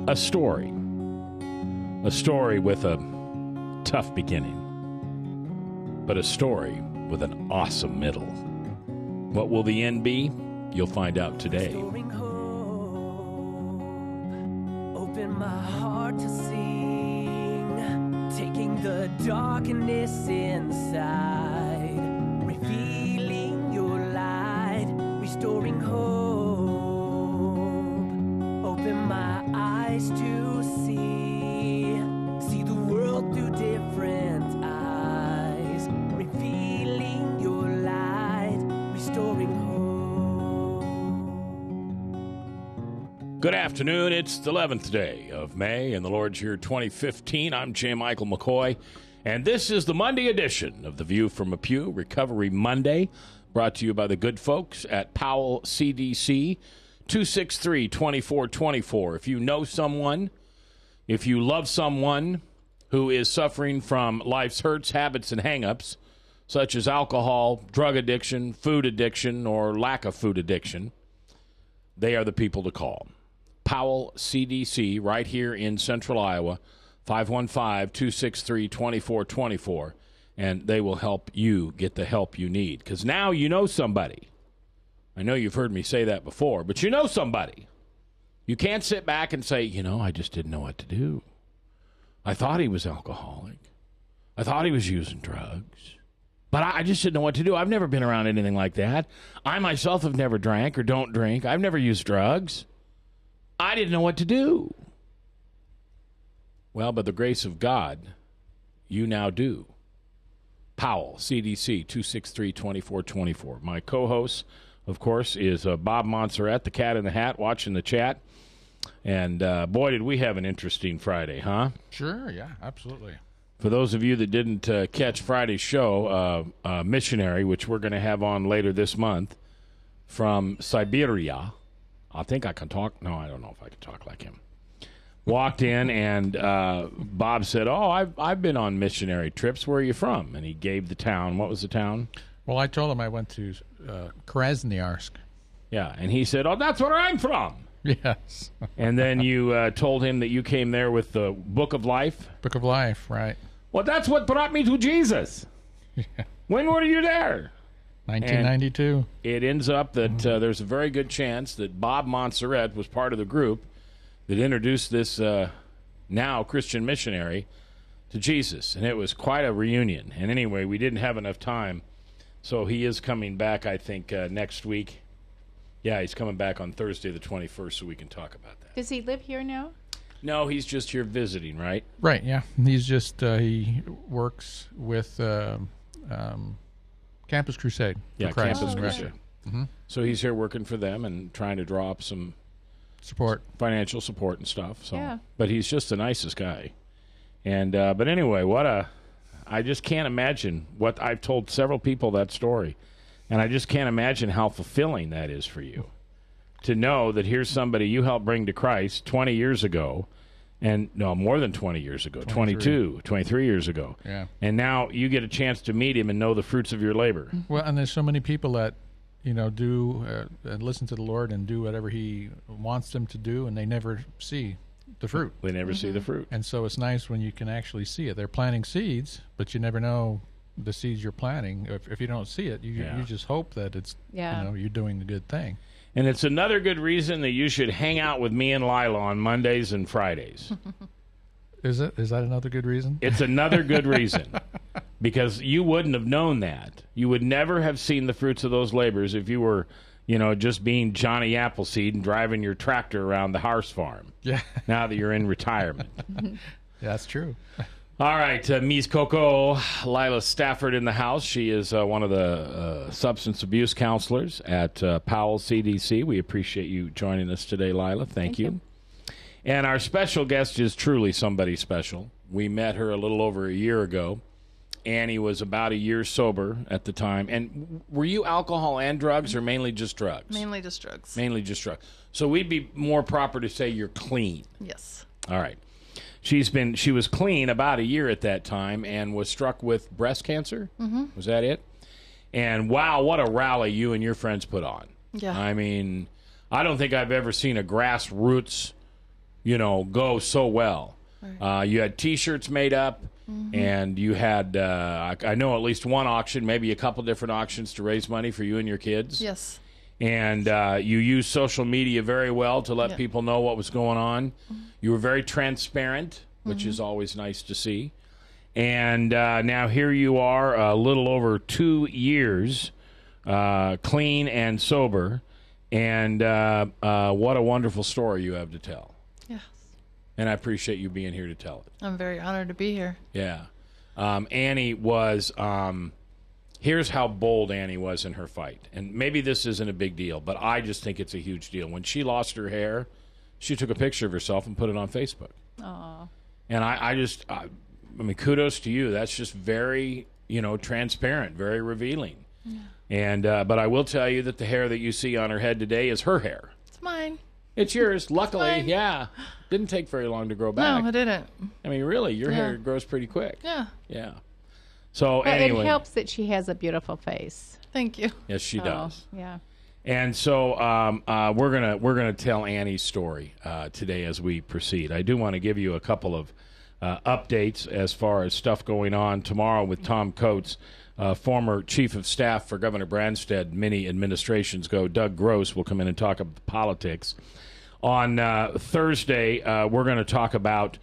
a story. A story with a tough beginning, but a story with an awesome middle. What will the end be? You'll find out today. Restoring hope, open my heart to sing, taking the darkness inside, revealing your light, restoring hope, open my eyes to see the world through different eyes, revealing your light, restoring hope. Good afternoon. It's the 11th day of May in the Lord's year 2015. I'm J. Michael McCoy, and this is the Monday edition of The View from a Pew, Recovery Monday, brought to you by the good folks at Powell CDC, 263-2424. If you know someone, if you love someone who is suffering from life's hurts, habits, and hang-ups, such as alcohol, drug addiction, food addiction, or lack of food addiction, they are the people to call. Powell CDC, right here in central Iowa, 515-263-2424, and they will help you get the help you need. Because now you know somebody. I know you've heard me say that before, but you know somebody. You can't sit back and say, I just didn't know what to do. I thought he was alcoholic. I thought he was using drugs. But I just didn't know what to do. I've never been around anything like that. I myself have never drank or don't drink. I've never used drugs. I didn't know what to do. Well, by the grace of God, you now do. Powell, CDC, 263-2424. My co-host, of course, is Bob Montserrat, the cat in the hat, watching the chat. And, boy, did we have an interesting Friday, huh? Sure, yeah, absolutely. For those of you that didn't catch Friday's show, missionary, which we're going to have on later this month, from Siberia, I think I can talk. No, I don't know if I can talk like him. Walked in, and Bob said, I've been on missionary trips. Where are you from? And he gave the town. What was the town? Well, I told him I went to Krasnoyarsk. Yeah, and he said, that's where I'm from. Yes. And then you told him that you came there with the Book of Life? Book of Life, right. Well, that's what brought me to Jesus. Yeah. When were you there? 1992. And it ends up that there's a very good chance that Bob Montserrat was part of the group that introduced this now Christian missionary to Jesus. And it was quite a reunion. And anyway, we didn't have enough time. So he is coming back, I think, next week. Yeah, he's coming back on Thursday the 21st, so we can talk about that. Does he live here now? No, he's just here visiting, right? Right, yeah. He's just, he works with Campus Crusade. Yeah, Campus Crusade. Right. Mm-hmm. So he's here working for them and trying to draw up some support, financial support and stuff. So, yeah. But he's just the nicest guy. And but anyway, I just can't imagine what I've told several people that story. And I just can't imagine how fulfilling that is for you to know that here's somebody you helped bring to Christ 20 years ago, and no, more than 20 years ago, 23 years ago. Yeah. And now you get a chance to meet him and know the fruits of your labor. Well, and there's so many people that, do and listen to the Lord and do whatever He wants them to do, and they never see the fruit. They never see the fruit. And so it's nice when you can actually see it. They're planting seeds, but you never know the seeds you're planting. If you don't see it, you just hope that it's you're doing the good thing. And it's another good reason that you should hang out with me and Lila on Mondays and Fridays. Is that another good reason? It's another good reason. Because you wouldn't have known that. You would never have seen the fruits of those labors if you were, just being Johnny Appleseed and driving your tractor around the horse farm. Yeah. Now that you're in retirement. Yeah, that's true. All right, Ms. Coco, Lila Stafford in the house. She is one of the substance abuse counselors at Powell CDC. We appreciate you joining us today, Lila. Thank you. And our special guest is truly somebody special. We met her a little over a year ago. Annie was about a year sober at the time. And were you alcohol and drugs or mainly just drugs? Mainly just drugs. Mainly just drugs. So we'd be more proper to say you're clean. Yes. All right. She was clean about a year at that time and was struck with breast cancer. Mm-hmm. Was that it? And wow, what a rally you and your friends put on. Yeah. I mean, I don't think I've ever seen a grassroots go so well. Right. You had T-shirts made up, and you had, I know at least one auction, maybe a couple different auctions to raise money for you and your kids. Yes. And you used social media very well to let people know what was going on. You were very transparent, which is always nice to see. And now here you are, a little over 2 years, clean and sober. And what a wonderful story you have to tell. Yes. And I appreciate you being here to tell it. I'm very honored to be here. Yeah. Annie was, here's how bold Annie was in her fight. And maybe this isn't a big deal, but I just think it's a huge deal. When she lost her hair, she took a picture of herself and put it on Facebook. Aww. And I mean, kudos to you. That's just very, transparent, very revealing. Yeah. And but I will tell you that the hair that you see on her head today is her hair. It's mine. It's yours. Luckily, mine. yeah. Didn't take very long to grow back. No, it didn't. I mean, really, your hair grows pretty quick. Yeah. Yeah. So But anyway, it helps that she has a beautiful face. Thank you. yes, she does. Yeah. And so we're gonna tell Annie's story today as we proceed. I do want to give you a couple of updates as far as stuff going on tomorrow with Tom Coates, former chief of staff for Governor Branstad. Many administrations ago. Doug Gross will come in and talk about politics. On Thursday, we're going to talk about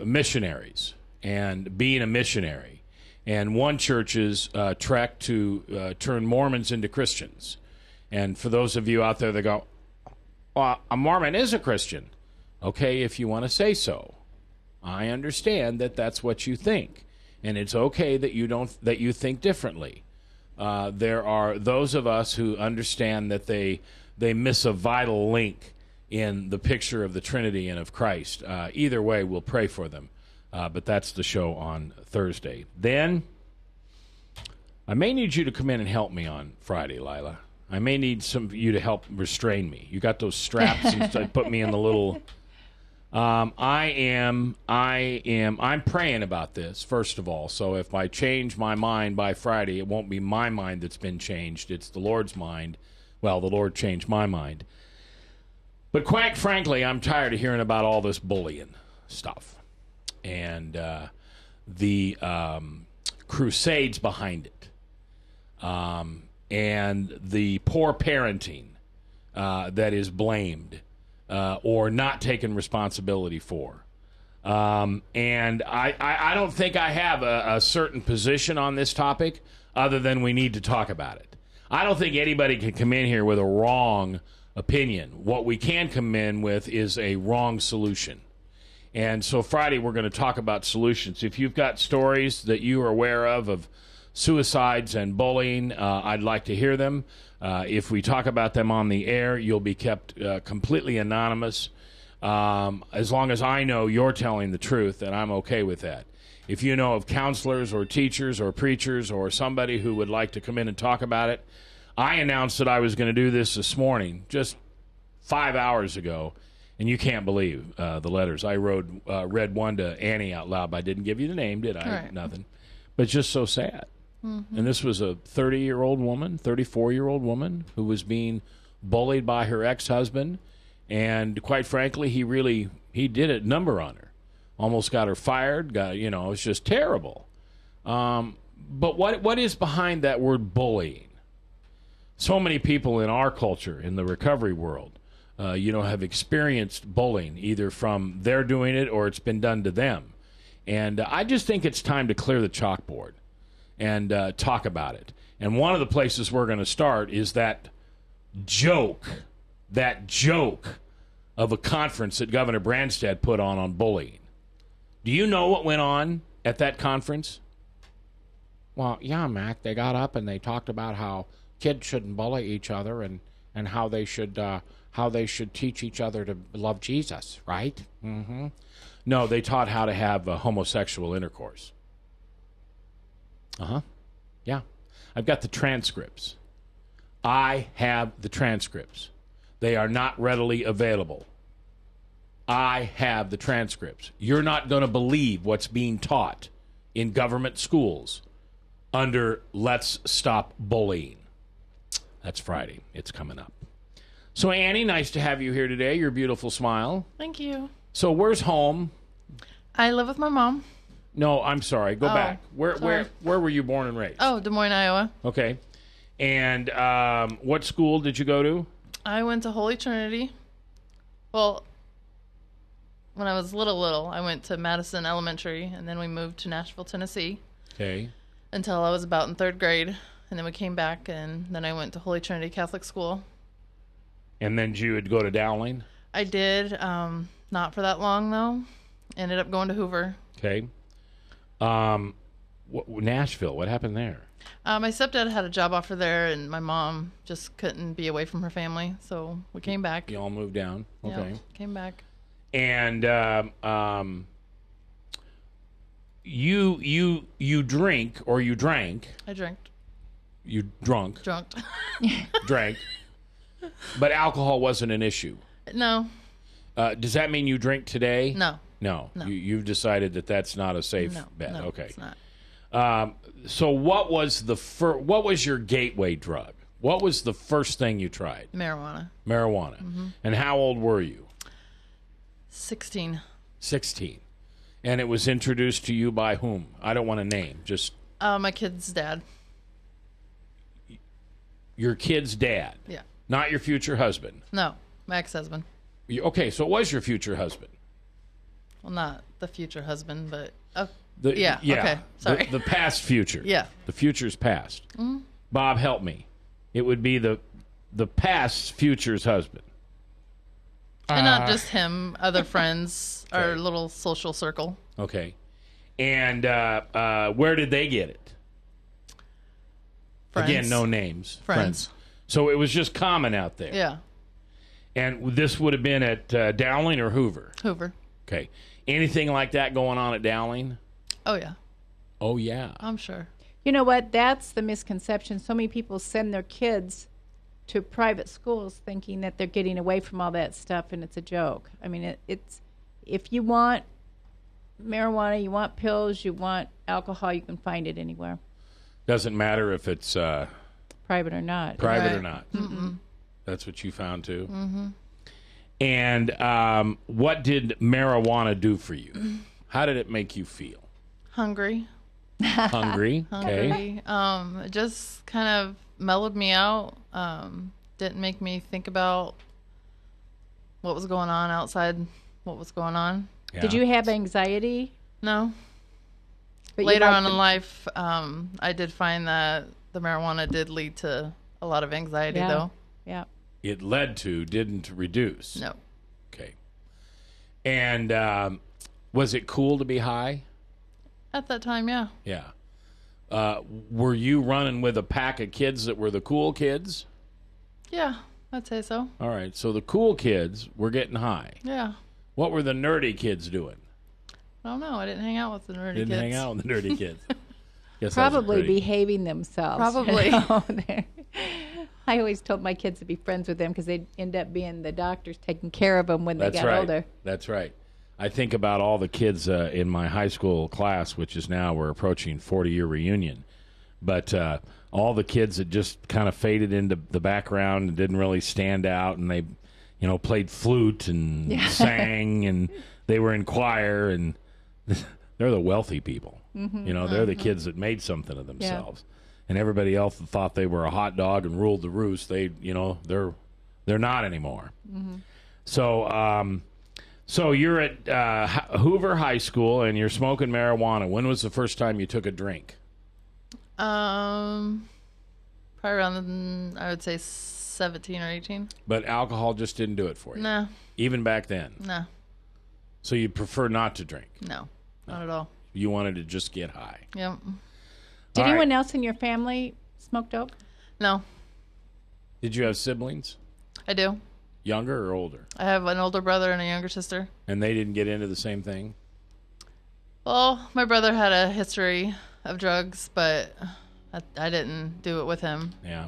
missionaries and being a missionary, and one church's trek to turn Mormons into Christians. And for those of you out there that go, well, a Mormon is a Christian. Okay, if you want to say so. I understand that that's what you think. And it's okay that you think differently. There are those of us who understand that they miss a vital link in the picture of the Trinity and of Christ. Either way, we'll pray for them. But that's the show on Thursday. Then I may need you to come in and help me on Friday, Lila. I may need some of you to help restrain me. You got those straps and put me in the little. I'm praying about this, first of all. So if I change my mind by Friday, it won't be my mind that's been changed. It's the Lord's mind. Well, the Lord changed my mind. But quite frankly, I'm tired of hearing about all this bullying stuff and the crusades behind it. And the poor parenting that is blamed or not taken responsibility for. And I don't think I have a certain position on this topic other than we need to talk about it. I don't think anybody can come in here with a wrong opinion. What we can come in with is a wrong solution. And so Friday we're going to talk about solutions. If you've got stories that you are aware of suicides and bullying, I'd like to hear them. If we talk about them on the air, you'll be kept completely anonymous. As long as I know you're telling the truth, then I'm okay with that. If you know of counselors or teachers or preachers or somebody who would like to come in and talk about it, I announced that I was going to do this morning, just 5 hours ago, and you can't believe the letters. I read one to Annie out loud, but I didn't give you the name, did I? Right. Nothing. But it's just so sad. And this was a 30-year-old woman, 34-year-old woman who was being bullied by her ex-husband. And quite frankly, he did a number on her. Almost got her fired. It's just terrible. But what is behind that word bullying? So many people in our culture, in the recovery world, have experienced bullying, either from their doing it or it's been done to them. And I just think it's time to clear the chalkboard and talk about it. And one of the places we're going to start is that joke of a conference that Governor Branstad put on bullying. Do you know what went on at that conference? Well, yeah, Mac, they got up and they talked about how kids shouldn't bully each other and how they should teach each other to love Jesus, right? Mm-hmm. No, they taught how to have homosexual intercourse. Yeah. I've got the transcripts. I have the transcripts. They are not readily available. I have the transcripts. You're not going to believe what's being taught in government schools under Let's Stop Bullying. That's Friday. It's coming up. So, Annie, nice to have you here today. Your beautiful smile. Thank you. So, where's home? I live with my mom. No, I'm sorry. Go back. Where were you born and raised? Oh, Des Moines, Iowa. Okay. And what school did you go to? I went to Holy Trinity. Well, when I was little, I went to Madison Elementary, and then we moved to Nashville, Tennessee. Okay. Until I was about in 3rd grade, and then we came back, and then I went to Holy Trinity Catholic School. And then you would go to Dowling? I did, not for that long, though. Ended up going to Hoover. Okay. Nashville, what happened there? My stepdad had a job offer there, and my mom just couldn't be away from her family, so we came back. You all moved down? Okay. Yep, came back. And you drink, or you drank. I drank. You drunk. Drunk. Drank. But alcohol wasn't an issue. No. Does that mean you drink today? No. No. You've decided that that's not a safe bet. No, okay. It's not. So what was what was your gateway drug? What was the first thing you tried? Marijuana. Marijuana. Mm-hmm. And how old were you? 16. 16. And it was introduced to you by whom? I don't want to name. Just my kid's dad. Your kid's dad? Yeah. Not your future husband? No, my ex-husband. Okay, so it was your future husband. Well, not the future husband, but... yeah. Okay, sorry. The past future. Yeah. The future's past. Mm-hmm. Bob, help me. It would be the past future's husband. And not just him, other friends, okay. Our little social circle. Okay. And where did they get it? Friends. Again, no names. Friends. So it was just common out there. Yeah. And this would have been at Dowling or Hoover? Hoover. Okay. Anything like that going on at Dowling? Oh, yeah. Oh, yeah. I'm sure. You know what? That's the misconception. So many people send their kids to private schools thinking that they're getting away from all that stuff, and it's a joke. I mean, it's if you want marijuana, you want pills, you want alcohol, you can find it anywhere. Doesn't matter if it's private or not. Private right. or not. Mm-mm. That's what you found too. Mm-hmm. And what did marijuana do for you? How did it make you feel? Hungry. Hungry. Hungry. Okay. It just kind of mellowed me out. Didn't make me think about what was going on outside. What was going on? Yeah. Did you have anxiety? No. But later on in life, I did find that the marijuana did lead to a lot of anxiety, though. Yeah. It led to, didn't reduce. No. Okay. And was it cool to be high? At that time, yeah. Yeah. Were you running with a pack of kids that were the cool kids? Yeah, I'd say so. All right. So the cool kids were getting high. Yeah. What were the nerdy kids doing? I don't know. I didn't hang out with the nerdy kids. Didn't hang out with the nerdy kids. Guess Probably behaving themselves. Probably. You know? I always told my kids to be friends with them because they'd end up being the doctors taking care of them when they got older. That's right. I think about all the kids in my high school class, which is now we're approaching 40-year reunion. But all the kids that just kind of faded into the background and didn't really stand out, and they, played flute and sang, and they were in choir, and they're the wealthy people. Mm-hmm. They're the kids that made something of themselves. Yeah. And everybody else that thought they were a hot dog and ruled the roost, they're not anymore. Mm-hmm. So you're at Hoover High School and you're smoking marijuana. When was the first time you took a drink? Probably around, I would say 17 or 18. But alcohol just didn't do it for you? No. Even back then? No. So you prefer not to drink? No, not at all. You wanted to just get high? Yep. Did anyone else in your family smoke dope? No. Did you have siblings? I do. Younger or older? I have an older brother and a younger sister. And they didn't get into the same thing? Well, my brother had a history of drugs, but I didn't do it with him. Yeah.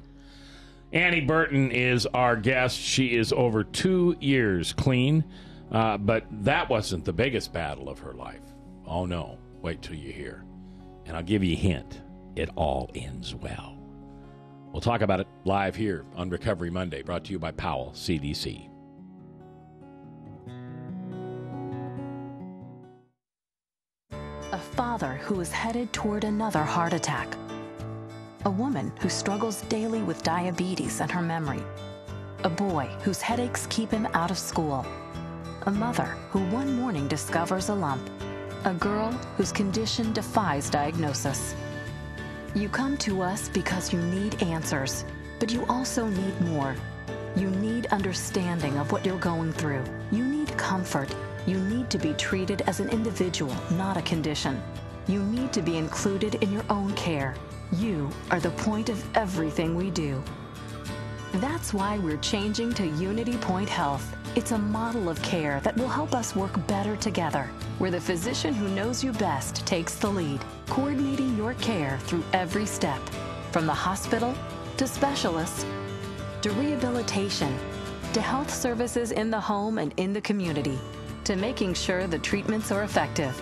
Annie Burton is our guest. She is over 2 years clean, but that wasn't the biggest battle of her life. Oh, no. Wait till you hear. And I'll give you a hint. It all ends well. We'll talk about it live here on Recovery Monday, brought to you by Powell CDC. A father who is headed toward another heart attack. A woman who struggles daily with diabetes and her memory. A boy whose headaches keep him out of school. A mother who one morning discovers a lump. A girl whose condition defies diagnosis. You come to us because you need answers, but you also need more. You need understanding of what you're going through. You need comfort. You need to be treated as an individual, not a condition. You need to be included in your own care. You are the point of everything we do. That's why we're changing to Unity Point Health. It's a model of care that will help us work better together, where the physician who knows you best takes the lead, coordinating your care through every step, from the hospital to specialists to rehabilitation to health services in the home and in the community, to making sure the treatments are effective.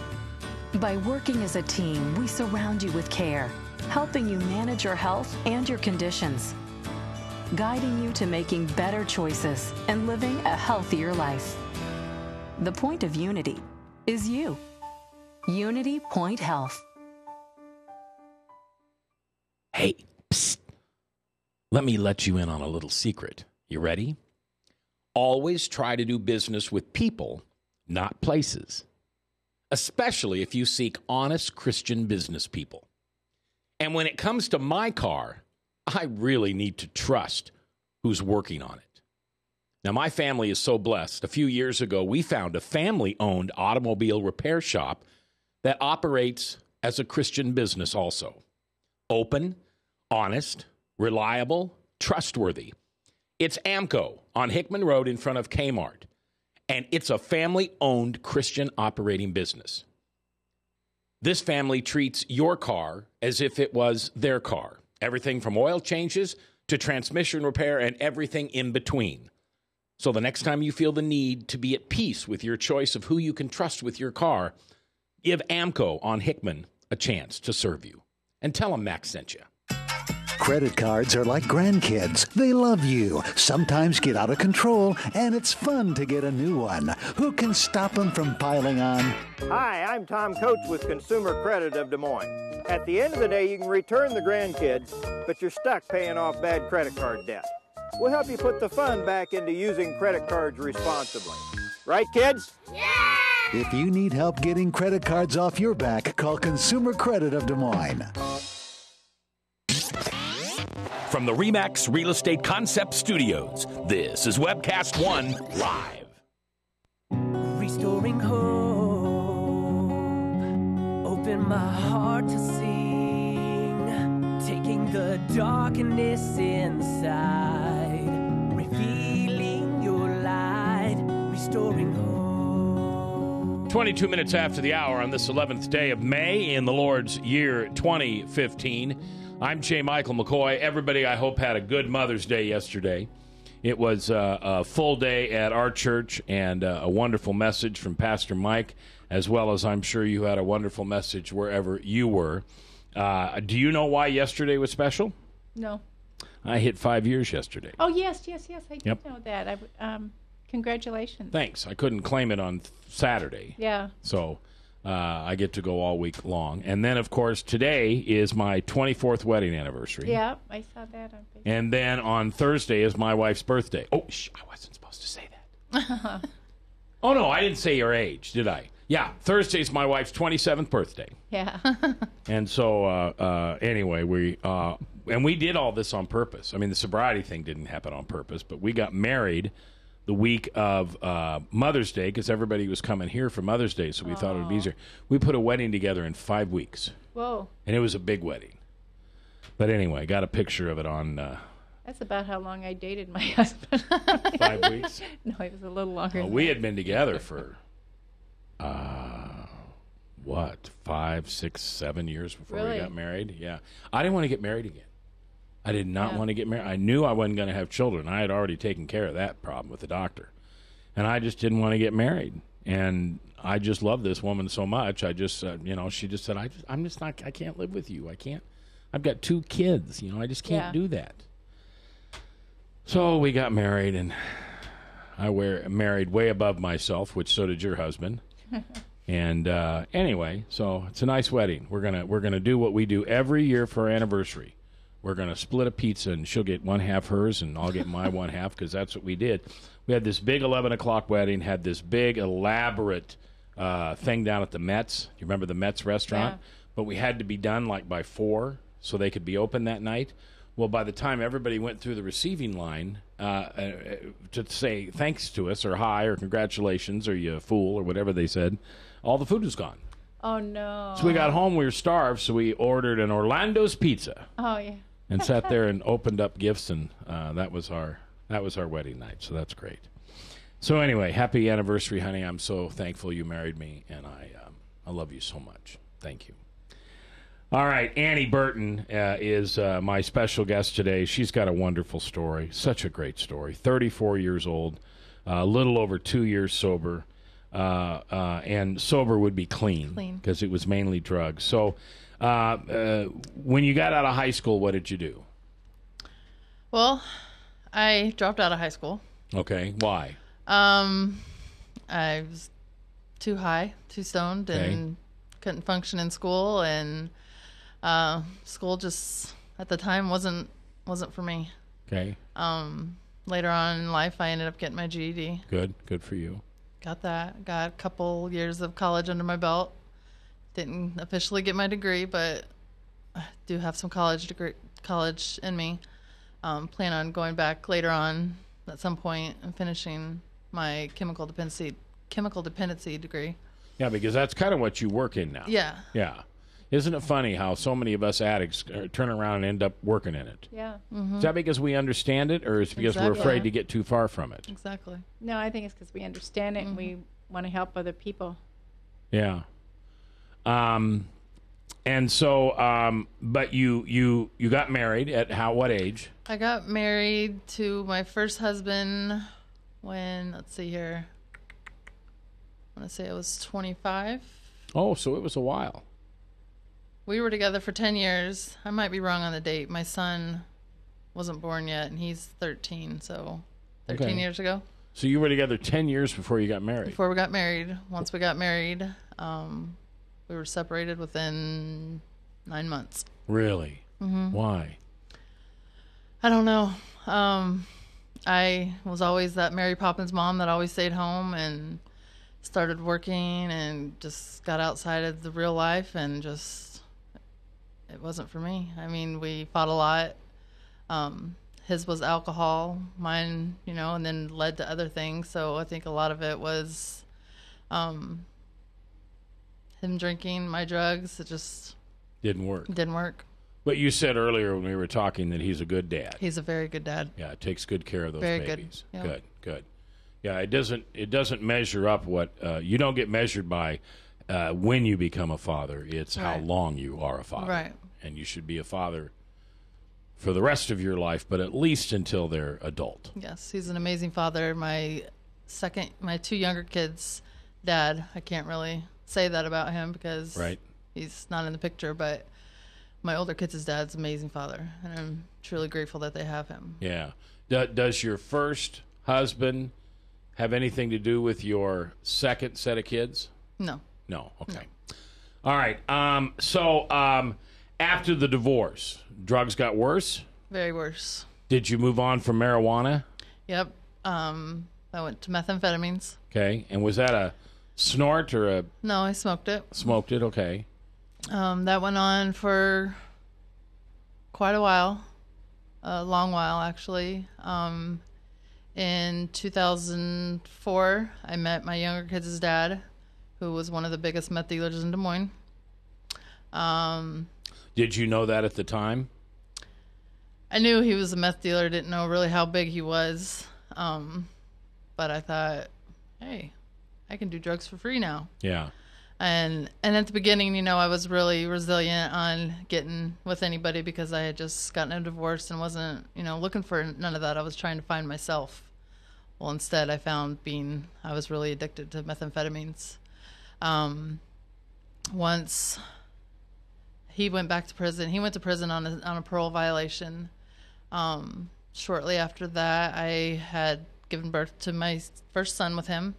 By working as a team, we surround you with care, helping you manage your health and your conditions, guiding you to making better choices and living a healthier life. The point of Unity is you. Unity Point Health. Hey, psst. Let me let you in on a little secret. You ready? Always try to do business with people, not places. Especially if you seek honest Christian business people. And when it comes to my car, I really need to trust who's working on it. Now, my family is so blessed. A few years ago, we found a family-owned automobile repair shop that operates as a Christian business also. Open, honest, reliable, trustworthy. It's AMCO on Hickman Road in front of Kmart. And it's a family-owned Christian operating business. This family treats your car as if it was their car. Everything from oil changes to transmission repair and everything in between. So the next time you feel the need to be at peace with your choice of who you can trust with your car, give AMCO on Hickman a chance to serve you. And tell them Max sent you. Credit cards are like grandkids. They love you, sometimes get out of control, and it's fun to get a new one. Who can stop them from piling on? Hi, I'm Tom Coates with Consumer Credit of Des Moines. At the end of the day, you can return the grandkids, but you're stuck paying off bad credit card debt. We'll help you put the fun back into using credit cards responsibly. Right, kids? Yeah! If you need help getting credit cards off your back, call Consumer Credit of Des Moines. From the RE/MAX Real Estate Concept Studios, this is Webcast One Live. Restoring hope, open my heart to sing, taking the darkness inside, revealing your light, restoring hope. 22 minutes after the hour on this 11th day of May in the Lord's year 2015. I'm J. Michael McCoy. Everybody, I hope, had a good Mother's Day yesterday. It was a full day at our church and a wonderful message from Pastor Mike, as well as I'm sure you had a wonderful message wherever you were. Do you know why yesterday was special? No. I hit 5 years yesterday. Oh, yes. I did know that. Congratulations. Thanks. I couldn't claim it on Saturday. Yeah. So I get to go all week long. And then, of course, today is my 24th wedding anniversary. Yeah, I saw that on Facebook. And then on Thursday is my wife's birthday. Oh, I wasn't supposed to say that. Oh, no, I didn't say your age, did I? Yeah, Thursday's my wife's 27th birthday. Yeah. And so, anyway, we did all this on purpose. I mean, the sobriety thing didn't happen on purpose, but we got married the week of Mother's Day because everybody was coming here for Mother's Day, so we thought it would be easier. We put a wedding together in 5 weeks. Whoa. And it was a big wedding. But anyway, got a picture of it on... That's about how long I dated my husband. 5 weeks? No, it was a little longer. We had been together for, 5, 6, 7 years before we got married? Yeah. I didn't want to get married again. I did not want to get married. I knew I wasn't going to have children. I had already taken care of that problem with the doctor. And I just didn't want to get married. And I just love this woman so much. I just, she just said, I can't live with you. I've got 2 kids. I just can't do that. So we got married, and I married way above myself, which so did your husband. And anyway, so it's a nice wedding. We're gonna do what we do every year for our anniversary. We're gonna split a pizza, and she'll get one half hers, and I'll get my one half, because that's what we did. We had this big 11 o'clock wedding. Had this big elaborate thing down at the Mets. You remember the Mets restaurant? Yeah. But we had to be done like by 4, so they could be open that night. Well, by the time everybody went through the receiving line to say thanks to us or hi or congratulations or you fool or whatever they said, all the food was gone. Oh, no. So we got home. We were starved, so we ordered an Orlando's pizza. Oh, yeah. And sat there and opened up gifts, and that was our wedding night, so that's great. So anyway, happy anniversary, honey. I'm so thankful you married me, and I love you so much. Thank you. All right, Annie Burton is my special guest today. She's got a wonderful story, such a great story. 34 years old, a little over 2 years sober, and sober would be clean because it was mainly drugs. So when you got out of high school, what did you do? Well, I dropped out of high school. Okay, why? I was too high, too stoned, and couldn't function in school, and school just at the time wasn't for me. Okay. Later on in life, I ended up getting my GED. Good for you. Got that. Got a couple years of college under my belt. Didn't officially get my degree, but I do have some college in me. Plan on going back later on at some point and finishing my chemical dependency degree. Yeah, because that's kind of what you work in now. Yeah. Yeah. Isn't it funny how so many of us addicts turn around and end up working in it? Yeah. Mm-hmm. Is that because we understand it, or is it because we're afraid to get too far from it? Exactly. No, I think it's because we understand it and we want to help other people. Yeah. And so, but you got married at what age? I got married to my first husband when, let's see here, I want to say I was 25. Oh, so it was a while. We were together for 10 years. I might be wrong on the date. My son wasn't born yet, and he's 13, so 13 years ago. So you were together 10 years before you got married? Before we got married. Once we got married, we were separated within 9 months. Really? Mm-hmm. Why? I don't know. I was always that Mary Poppins mom that always stayed home and started working and just got outside of the real life and just... It wasn't for me. I mean, we fought a lot. His was alcohol, mine, and then led to other things. So I think a lot of it was him drinking, my drugs. It just didn't work. But you said earlier when we were talking that he's a good dad. He's a very good dad. Yeah, takes good care of those very babies. Good. Yeah. Good. Yeah, it doesn't measure up what you don't get measured by when you become a father. It's how long you are a father. Right. And you should be a father for the rest of your life, but at least until they're adult. Yes, he's an amazing father. My 2 younger kids' dad, I can't really say that about him because he's not in the picture, but my older kids' dad's an amazing father, and I'm truly grateful that they have him. Yeah. Does your first husband have anything to do with your second set of kids? No. No. Okay. No. All right. After the divorce, drugs got worse? Very worse. Did you move on from marijuana? Yep. I went to methamphetamines. Okay. And was that a snort or a... No, I smoked it. Smoked it, okay. That went on for quite a while. A long while, actually. In 2004, I met my younger kids' dad, who was one of the biggest meth dealers in Des Moines. Did you know that at the time? I knew he was a meth dealer. Didn't know really how big he was. But I thought, hey, I can do drugs for free now. Yeah. And at the beginning, I was really resilient on getting with anybody because I had just gotten a divorce and wasn't, looking for none of that. I was trying to find myself. Well, instead, I found I was really addicted to methamphetamines. Once he went back to prison. He went to prison on a parole violation. Shortly after that, I had given birth to my first son with him.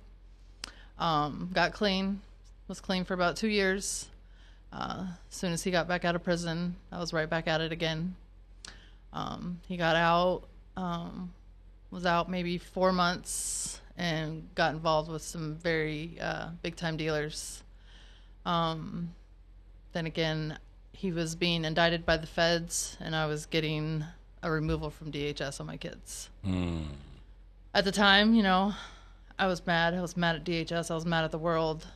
Got clean. Was clean for about 2 years. As soon as he got back out of prison, I was right back at it again. He got out, was out maybe 4 months, and got involved with some very big-time dealers. Then again, he was being indicted by the feds, and I was getting a removal from DHS on my kids. At the time, you know, I was mad. I was mad at DHS. I was mad at the world.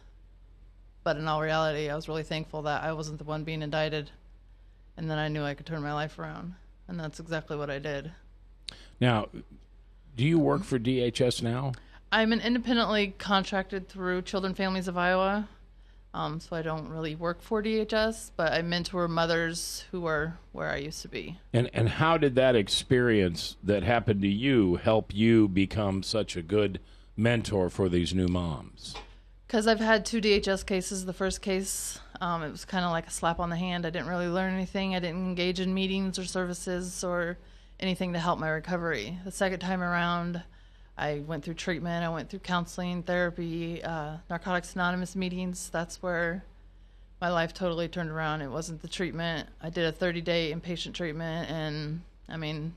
But in all reality, I was really thankful that I wasn't the one being indicted, and then I knew I could turn my life around, and that's exactly what I did. Now, do you work for DHS now? I'm an independently contracted through Children Families of Iowa, so I don't really work for DHS, but I mentor mothers who are where I used to be. And how did that experience that happened to you help you become such a good mentor for these new moms? Because I've had 2 DHS cases. The first case, it was kind of like a slap on the hand. I didn't really learn anything. I didn't engage in meetings or services or anything to help my recovery. The second time around, I went through treatment. I went through counseling, therapy, Narcotics Anonymous meetings. That's where my life totally turned around. It wasn't the treatment. I did a 30-day inpatient treatment, and I mean,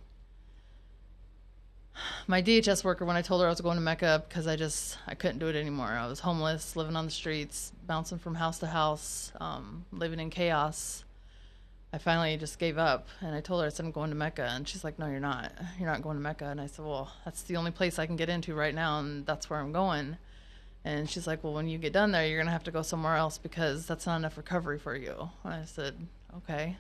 my DHS worker, when I told her I was going to Mecca, because I couldn't do it anymore. I was homeless, living on the streets, bouncing from house to house, living in chaos. I finally just gave up, and I told her, I said, I'm going to Mecca. And she's like, no, you're not. You're not going to Mecca. And I said, well, that's the only place I can get into right now, and that's where I'm going. And she's like, well, when you get done there, you're going to have to go somewhere else because that's not enough recovery for you. And I said, okay,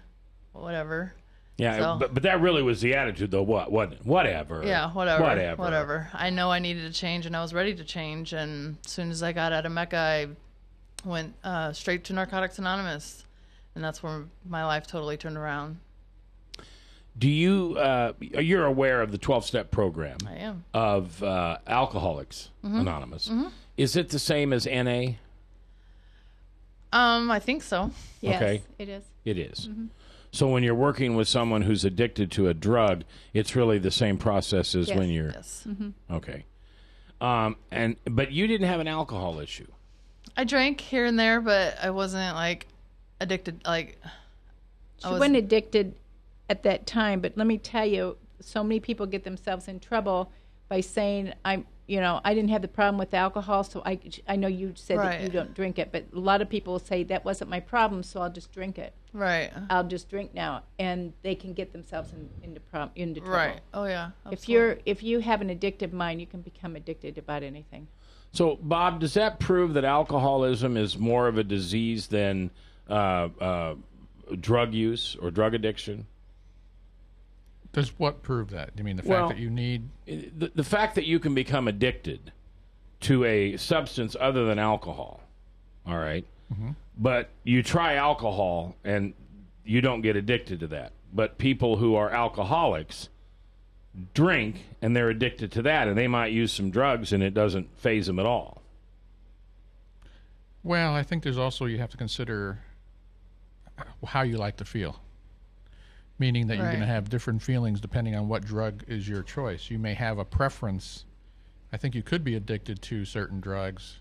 well, whatever. Yeah, so, but that really was the attitude, though. Whatever. Yeah, whatever. I know I needed to change, and I was ready to change. And as soon as I got out of Mecca, I went straight to Narcotics Anonymous, and that's where my life totally turned around. Do you? You're aware of the 12-step program? I am. Of Alcoholics Anonymous. Mm-hmm. Is it the same as NA? I think so. Yes, okay. It is. It is. Mm-hmm. So when you're working with someone who's addicted to a drug, it's really the same process as when you're... Yes. Mm-hmm. Okay. But you didn't have an alcohol issue. I drank here and there, but I wasn't, like, addicted. Like, she wasn't addicted at that time, but let me tell you, so many people get themselves in trouble by saying, I didn't have the problem with alcohol, so I know you said that you don't drink it, but a lot of people say that wasn't my problem, so I'll just drink it. Right. I'll just drink now, and they can get themselves into trouble. Right. Oh yeah. Absolutely. If you have an addictive mind, you can become addicted about anything. So, Bob, does that prove that alcoholism is more of a disease than drug use or drug addiction? Does what prove that? You mean the fact that you need... The fact that you can become addicted to a substance other than alcohol, all right? Mm-hmm. But you try alcohol and you don't get addicted to that. But people who are alcoholics drink and they're addicted to that, and they might use some drugs and it doesn't faze them at all. Well, I think there's also, you have to consider how you like to feel. Meaning that you're going to have different feelings depending on what drug is your choice. You may have a preference. I think you could be addicted to certain drugs,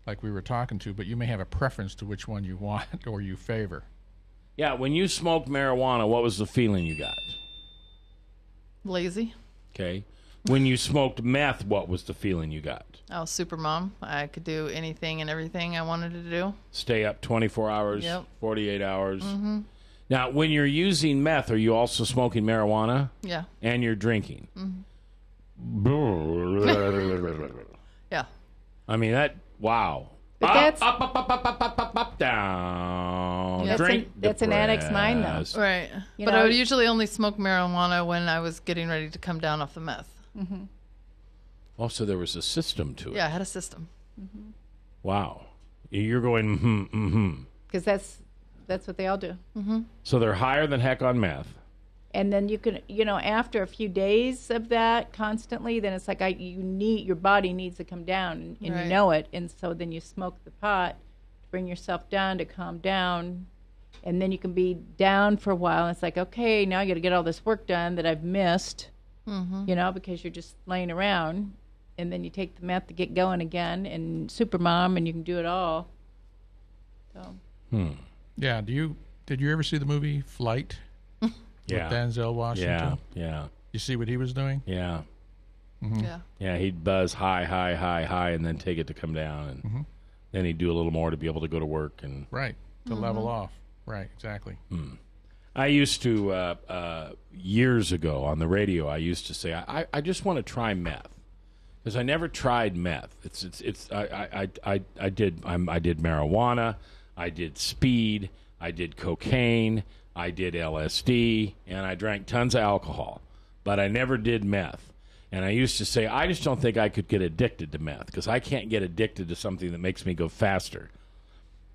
like we were talking to, but you may have a preference to which one you want or you favor. Yeah, when you smoked marijuana, what was the feeling you got? Lazy. Okay. When you smoked meth, what was the feeling you got? I was super mom. I could do anything and everything I wanted to do. Stay up 24 hours, 48 hours. Mm-hmm. Now, when you're using meth, are you also smoking marijuana? Yeah. And you're drinking? Mm-hmm. Yeah. I mean, wow. But up, down. Yeah, that's an addict's mind, though. Right. But I would usually only smoke marijuana when I was getting ready to come down off the meth. Mm-hmm. Also, there was a system to it. Yeah, I had a system. Mm-hmm. Wow. You're going, Because that's what they all do. Mm-hmm. So they're higher than heck on meth. And then you can, after a few days of that constantly, then it's like your body needs to come down, and you know it. And so then you smoke the pot to bring yourself down, to calm down. And then you can be down for a while. And it's like, okay, now I got to get all this work done that I've missed, because you're just laying around. And then you take the meth to get going again, and Supermom, and you can do it all. So. Yeah. Did you ever see the movie Flight? Yeah. With Denzel Washington? Yeah. You see what he was doing? Yeah. Mm-hmm. Yeah, he'd buzz high, and then take it to come down, and then he'd do a little more to be able to go to work. And right, to level off. Right, exactly. I used to, years ago on the radio, I used to say, I just want to try meth. Because I never tried meth. I did marijuana, I did speed, I did cocaine, I did LSD, and I drank tons of alcohol. But I never did meth. And I used to say, I just don't think I could get addicted to meth, because I can't get addicted to something that makes me go faster.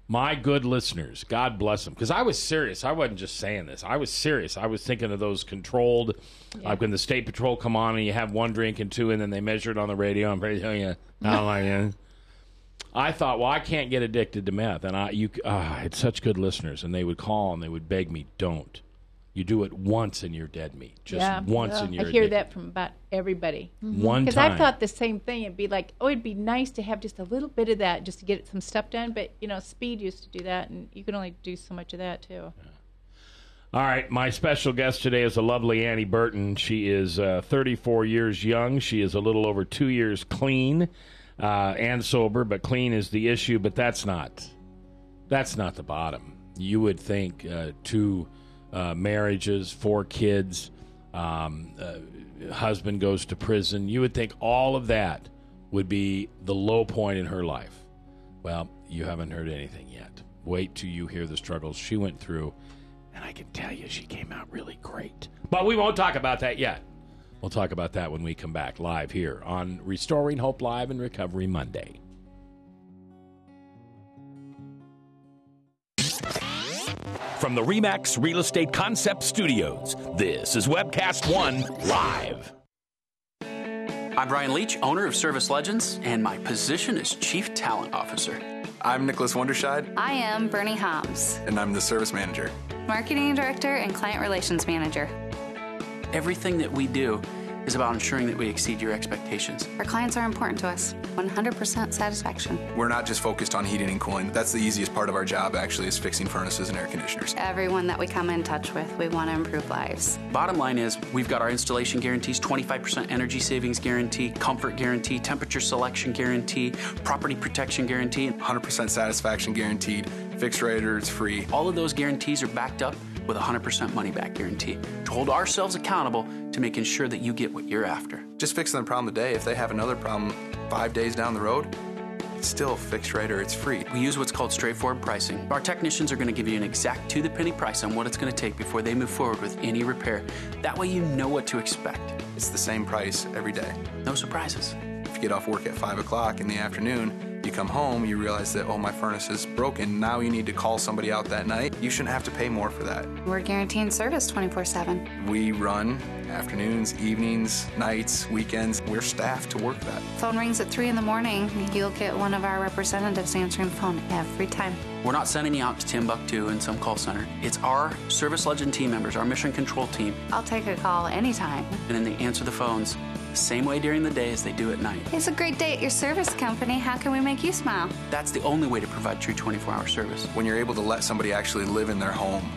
My good listeners, God bless them, because I was serious. I wasn't just saying this. I was serious. I was thinking of those controlled, like when the State Patrol come on and you have one drink and two, and then they measure it on the radio. I'm very telling you, I thought, well, I can't get addicted to meth, and I had such good listeners, and they would call and they would beg me, don't. You do it once and you're dead meat. Just once and you're I hear addicted. that from about everybody. One time. Because I've thought the same thing. It'd be like, it'd be nice to have just a little bit of that just to get some stuff done. But, speed used to do that, and you can only do so much of that, too. All right, my special guest today is a lovely Annie Burton. She is 34 years young. She is a little over 2 years clean and sober, but clean is the issue. But that's not the bottom. You would think two marriages, 4 kids, husband goes to prison. You would think all of that would be the low point in her life. Well, you haven't heard anything yet. Wait till you hear the struggles she went through, and I can tell you she came out really great. But we won't talk about that yet. We'll talk about that when we come back live here on Restoring Hope Live and Recovery Monday. From the RE/MAX Real Estate Concept Studios, this is Webcast One Live. I'm Brian Leach, owner of Service Legends, and my position is Chief Talent Officer. I'm Nicholas Wonderscheid. I am Bernie Hobbs. And I'm the Service Manager. Marketing Director and Client Relations Manager. Everything that we do is about ensuring that we exceed your expectations. Our clients are important to us. 100% satisfaction. We're not just focused on heating and cooling. That's the easiest part of our job, actually, is fixing furnaces and air conditioners. Everyone that we come in touch with, we want to improve lives. Bottom line is, we've got our installation guarantees, 25% energy savings guarantee, comfort guarantee, temperature selection guarantee, property protection guarantee. 100% satisfaction guaranteed. Fixed rate or it's free. All of those guarantees are backed up with a 100% money-back guarantee to hold ourselves accountable to making sure that you get what you're after. Just fixing the problem today. If they have another problem 5 days down the road, it's still fixed rate or it's free. We use what's called straightforward pricing. Our technicians are going to give you an exact to-the-penny price on what it's going to take before they move forward with any repair. That way you know what to expect. It's the same price every day. No surprises. If you get off work at 5 o'clock in the afternoon, you come home, you realize that, my furnace is broken. Now you need to call somebody out that night. You shouldn't have to pay more for that. We're guaranteeing service 24/7. We run afternoons, evenings, nights, weekends. We're staffed to work that. Phone rings at 3 in the morning. You'll get one of our representatives answering the phone every time. We're not sending you out to Timbuktu in some call center. It's our Service Legend team members, our mission control team. I'll take a call anytime. And then they answer the phones the same way during the day as they do at night. It's a great day at your service company. How can we make you smile? That's the only way to provide true 24-hour service. When you're able to let somebody actually live in their home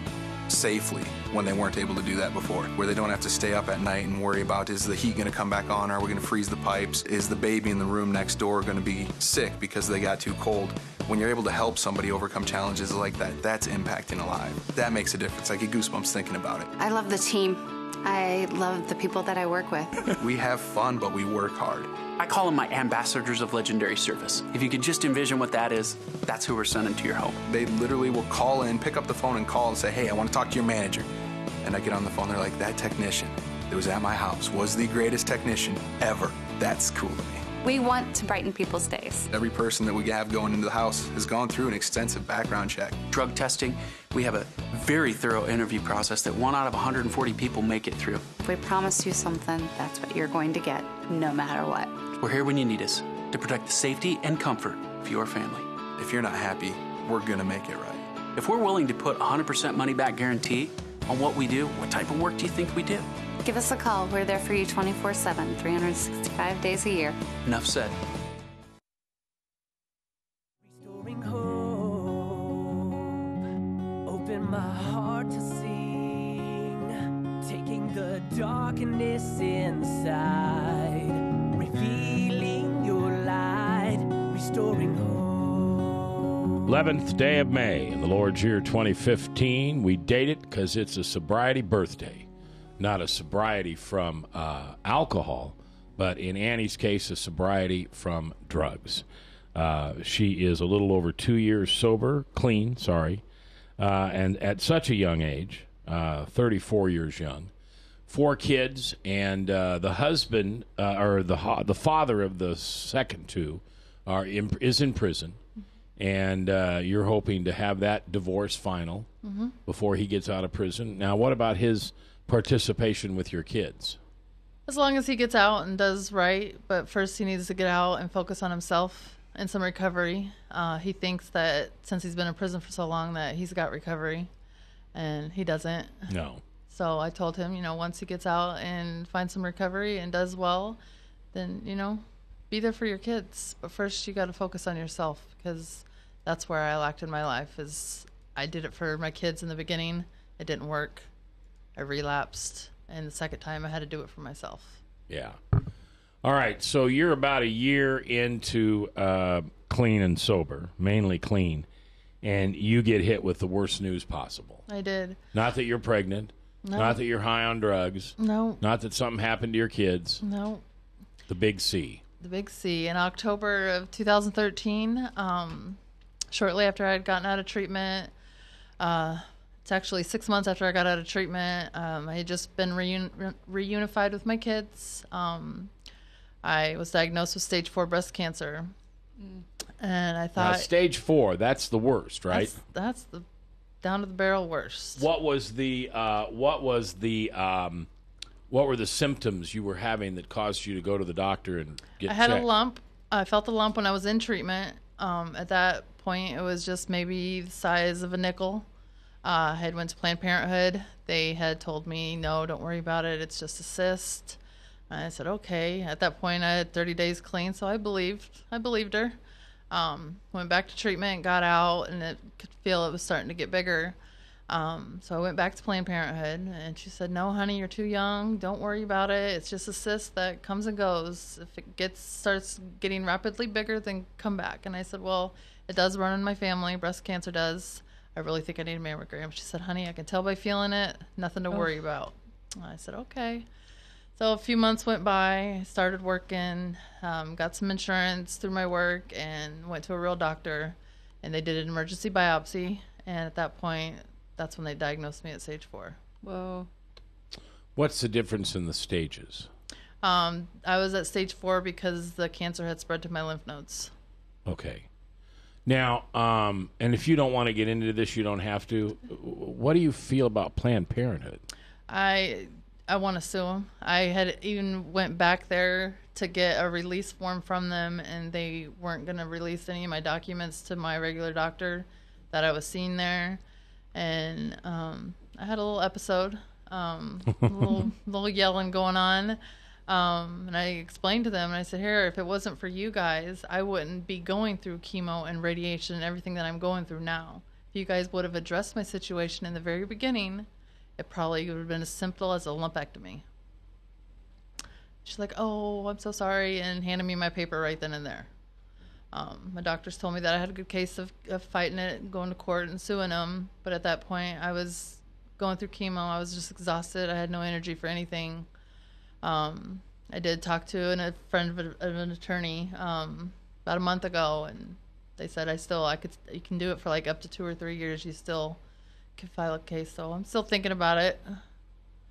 safely when they weren't able to do that before, where they don't have to stay up at night and worry about, is the heat going to come back on? Are we going to freeze the pipes? Is the baby in the room next door going to be sick because they got too cold? When you're able to help somebody overcome challenges like that, that's impacting a life. That makes a difference. I get goosebumps thinking about it. I love the team. I love the people that I work with. We have fun, but we work hard. I call them my ambassadors of legendary service. If you could just envision what that is, that's who we're sending to your home. They literally will call in, pick up the phone and call and say, hey, I want to talk to your manager. And I get on the phone, they're like, that technician that was at my house was the greatest technician ever. That's cool to me. We want to brighten people's days. Every person that we have going into the house has gone through an extensive background check. Drug testing, we have a very thorough interview process that 1 out of 140 people make it through. If we promise you something, that's what you're going to get, no matter what. We're here when you need us to protect the safety and comfort of your family. If you're not happy, we're going to make it right. If we're willing to put 100% money back guarantee on what we do, what type of work do you think we do? Give us a call. We're there for you 24/7, 365 days a year. Enough said. Restoring hope, open my heart to sing, taking the darkness inside, revealing your light, restoring hope. 11th day of May in the Lord's year 2015. We date it because it's a sobriety birthday. Not a sobriety from alcohol, but in Annie's case, a sobriety from drugs. She is a little over 2 years clean, and at such a young age, 34 years young. 4 kids, and the husband, or the father of the second 2, is in prison. And you're hoping to have that divorce final before he gets out of prison. Now, what about his participation with your kids? As long as he gets out and does right, but first he needs to get out and focus on himself and some recovery. He thinks that since he's been in prison for so long that he's got recovery, and he doesn't. No. So I told him, once he gets out and finds some recovery and does well, then, be there for your kids. But first you got to focus on yourself, because that's where I lacked in my life. Is I did it for my kids in the beginning. It didn't work. I relapsed. And the second time I had to do it for myself. Yeah. All right. So you're about a year into clean and sober, mainly clean, and you get hit with the worst news possible. I did. Not that you're pregnant. No. Not that you're high on drugs. No. Not that something happened to your kids. No. The big C. The big C. In October of 2013, shortly after I had gotten out of treatment, it's actually 6 months after I got out of treatment, I had just been reunified with my kids. I was diagnosed with stage 4 breast cancer. And I thought... Now, stage 4, that's the worst, right? That's the down to the barrel worst. What were the symptoms you were having that caused you to go to the doctor and get checked? I had a lump. I felt the lump when I was in treatment. At that point, it was just maybe the size of a nickel. I had went to Planned Parenthood. They had told me, no, don't worry about it. It's just a cyst. And I said, okay. At that point, I had 30 days clean, so I believed her. Went back to treatment, got out, and it could feel it was starting to get bigger. So I went back to Planned Parenthood, and she said, no, honey, you're too young. Don't worry about it. It's just a cyst that comes and goes. If it starts getting rapidly bigger, then come back. And I said, well, it does run in my family. Breast cancer does. I really think I need a mammogram. She said, honey, I can tell by feeling it. Nothing to worry about. I said, okay. So a few months went by. I started working, got some insurance through my work, and went to a real doctor. And they did an emergency biopsy. And at that point, that's when they diagnosed me at stage 4. Whoa. What's the difference in the stages? I was at stage 4 because the cancer had spread to my lymph nodes. Okay. Now, and if you don't want to get into this, you don't have to. What do you feel about Planned Parenthood? I want to sue them. I had even went back there to get a release form from them, and they weren't going to release any of my documents to my regular doctor that I was seeing there. And I had a little episode, a little yelling going on. And I explained to them, and I said, here, if it wasn't for you guys, I wouldn't be going through chemo and radiation and everything that I'm going through now. If you guys would have addressed my situation in the very beginning, it probably would have been as simple as a lumpectomy. She's like, oh, I'm so sorry, and handed me my paper right then and there. My doctors told me that I had a good case of fighting it, going to court and suing them. But at that point, I was going through chemo. I was just exhausted. I had no energy for anything. I did talk to a friend of an attorney about a month ago, and they said you can do it for like up to 2 or 3 years. You still can file a case. So I'm still thinking about it.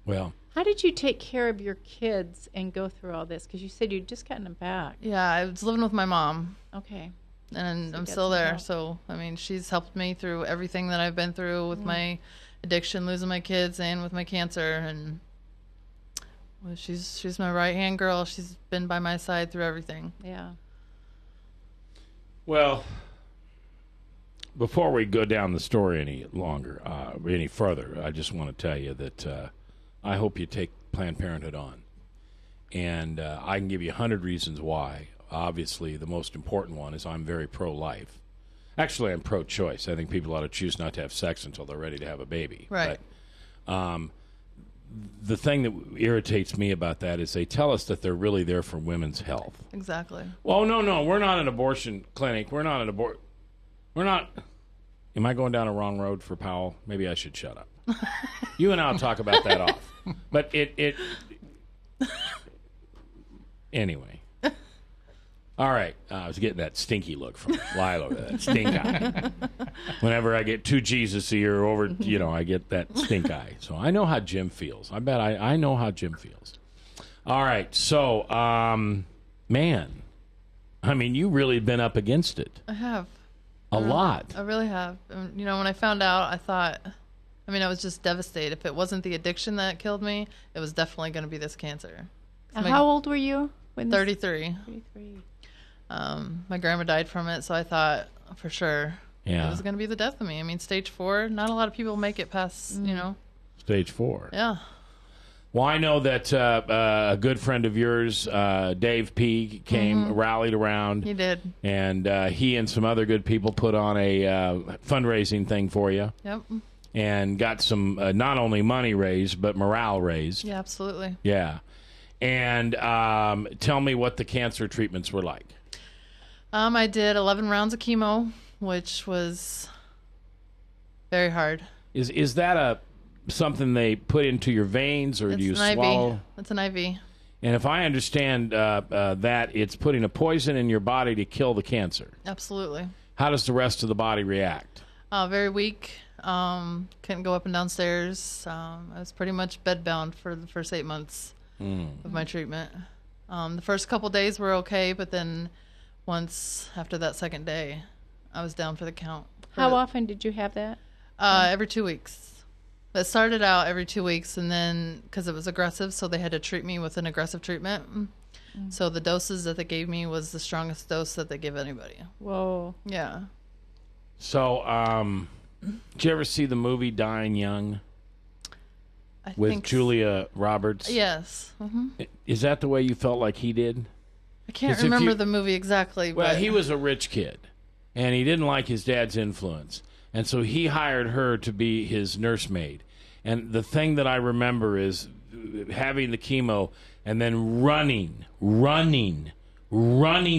Well, how did you take care of your kids and go through all this? Because you said you'd just gotten them back. Yeah, I was living with my mom. Okay. And I'm still there. Help. So, I mean, she's helped me through everything that I've been through with my addiction, losing my kids, and with my cancer. And well, she's my right-hand girl. She's been by my side through everything. Yeah. Well, Before we go down the story any further, I just want to tell you that I hope you take Planned Parenthood on. And I can give you 100 reasons why. Obviously, the most important one is I'm very pro-life. Actually, I'm pro-choice. I think people ought to choose not to have sex until they're ready to have a baby. Right. But, the thing that irritates me about that is they tell us that they're really there for women's health. Exactly. Well, no, we're not an abortion clinic. We're not. Am I going down a wrong road for Powell? Maybe I should shut up. You and I'll talk about that off. But anyway. All right. I was getting that stinky look from Lila, that stink eye. Whenever I get too Jesus-y or over, I get that stink eye. So I know how Jim feels. I bet I know how Jim feels. All right. So, man, I mean, you really been up against it. I have. A lot. I really have. When I found out, I thought, I was just devastated. If it wasn't the addiction that killed me, it was definitely going to be this cancer. How old were you? 33. 33. My grandma died from it, so I thought for sure it was going to be the death of me. Stage 4, not a lot of people make it past, Stage 4. Yeah. Well, I know that a good friend of yours, Dave P., came, rallied around. He did. And he and some other good people put on a fundraising thing for you. Yep. And got some not only money raised, but morale raised. Yeah, absolutely. Yeah. And tell me what the cancer treatments were like. I did 11 rounds of chemo, which was very hard. Is that something they put into your veins, or do you swallow? IV. It's an IV. And if I understand that, it's putting a poison in your body to kill the cancer. Absolutely. How does the rest of the body react? Very weak. Couldn't go up and down stairs. I was pretty much bedbound for the first 8 months of my treatment. The first couple days were okay, but then once after that second day, I was down for the count. How often did you have that? Every 2 weeks. It started out every 2 weeks, and then because it was aggressive, so they had to treat me with an aggressive treatment. So the doses that they gave me was the strongest dose that they give anybody. Whoa. Yeah. So, did you ever see the movie Dying Young with Julia Roberts? Yes. Is that the way you felt like he did? I can't remember the movie exactly. Well, but he was a rich kid, and he didn't like his dad's influence. And so he hired her to be his nursemaid. And the thing that I remember is having the chemo and then running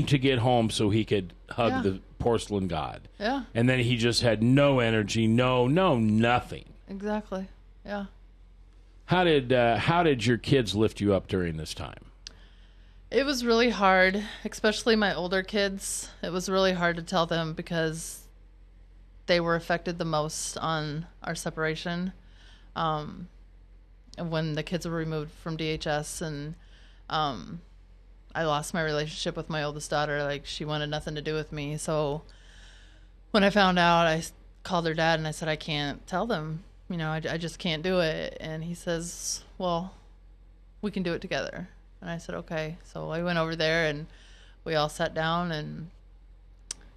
to get home so he could hug the porcelain god. Yeah. And then he just had no energy, nothing. Exactly. Yeah. How did your kids lift you up during this time? It was really hard, especially my older kids. It was really hard to tell them because they were affected the most on our separation. When the kids were removed from DHS, and I lost my relationship with my oldest daughter. Like, she wanted nothing to do with me. So when I found out, I called her dad and I said, I can't tell them. I just can't do it. And he says, well, we can do it together. And I said, okay. So I went over there and we all sat down, and